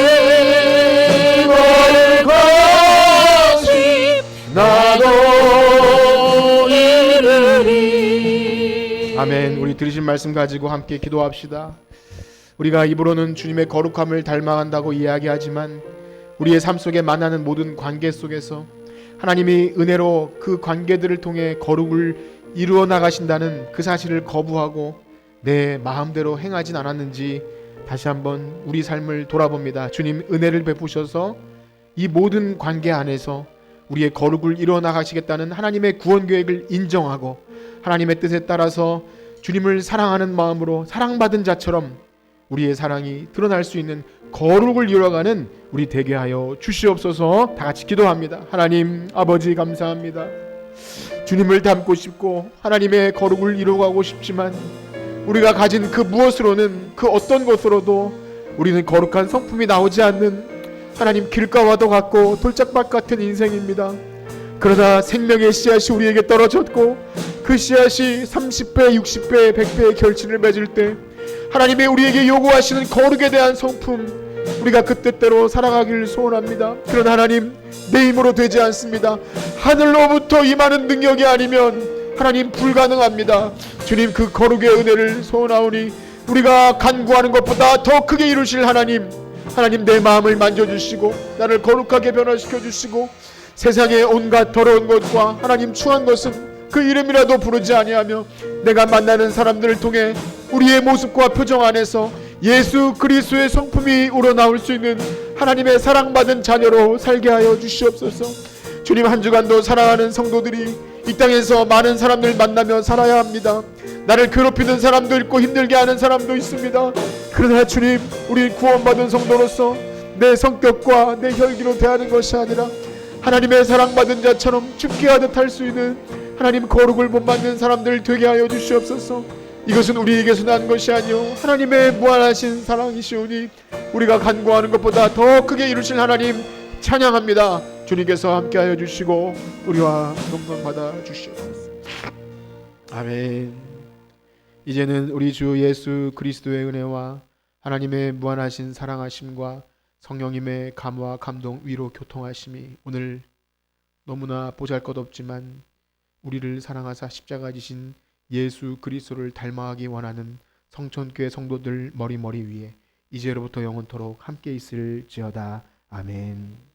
가진 나도 이르리. 아멘. 우리 들으신 말씀 가지고 함께 기도합시다. 우리가 입으로는 주님의 거룩함을 닮아간다고 이야기하지만 우리의 삶 속에 만나는 모든 관계 속에서 하나님이 은혜로 그 관계들을 통해 거룩을 이루어 나가신다는 그 사실을 거부하고 내 마음대로 행하진 않았는지 다시 한번 우리 삶을 돌아봅니다. 주님 은혜를 베푸셔서 이 모든 관계 안에서 우리의 거룩을 이루어 나가시겠다는 하나님의 구원 계획을 인정하고 하나님의 뜻에 따라서 주님을 사랑하는 마음으로 사랑받은 자처럼 우리의 사랑이 드러날 수 있는 거룩을 이루어가는 우리 되게 하여 주시옵소서. 다 같이 기도합니다. 하나님 아버지 감사합니다. 주님을 닮고 싶고 하나님의 거룩을 이루어가고 싶지만 우리가 가진 그 무엇으로는 그 어떤 것으로도 우리는 거룩한 성품이 나오지 않는 하나님 길가와도 같고 돌짝밭 같은 인생입니다. 그러나 생명의 씨앗이 우리에게 떨어졌고 그 씨앗이 30배, 60배, 100배의 결실을 맺을 때 하나님이 우리에게 요구하시는 거룩에 대한 성품 우리가 그 뜻대로 살아가기를 소원합니다. 그러나 하나님 내 힘으로 되지 않습니다. 하늘로부터 임하는 능력이 아니면 하나님 불가능합니다. 주님 그 거룩의 은혜를 소원하오니 우리가 간구하는 것보다 더 크게 이루실 하나님 내 마음을 만져주시고 나를 거룩하게 변화시켜 주시고 세상의 온갖 더러운 것과 하나님 추한 것은 그 이름이라도 부르지 아니하며 내가 만나는 사람들을 통해 우리의 모습과 표정 안에서 예수 그리스도의 성품이 우러나올 수 있는 하나님의 사랑받은 자녀로 살게 하여 주시옵소서. 주님 한 주간도 사랑하는 성도들이 이 땅에서 많은 사람들 만나며 살아야 합니다. 나를 괴롭히는 사람도 있고 힘들게 하는 사람도 있습니다. 그러나 주님 우리 구원받은 성도로서 내 성격과 내 혈기로 대하는 것이 아니라 하나님의 사랑받은 자처럼 죽게 하듯 할 수 있는 하나님 거룩을 못 받는 사람들 되게 하여 주시옵소서. 이것은 우리에게서 난 것이 아니요 하나님의 무한하신 사랑이시오니 우리가 간구하는 것보다 더 크게 이루실 하나님 찬양합니다. 주님께서 함께하여 주시고 우리와 동감 받아 주시옵소서. 아멘. 이제는 우리 주 예수 그리스도의 은혜와 하나님의 무한하신 사랑하심과 성령님의 감화 감동 위로 교통하심이 오늘 너무나 보잘것없지만 우리를 사랑하사 십자가 지신 예수 그리스도를 닮아가기 원하는 성천교회 성도들 머리 위에 이제로부터 영원토록 함께 있을지어다. 아멘.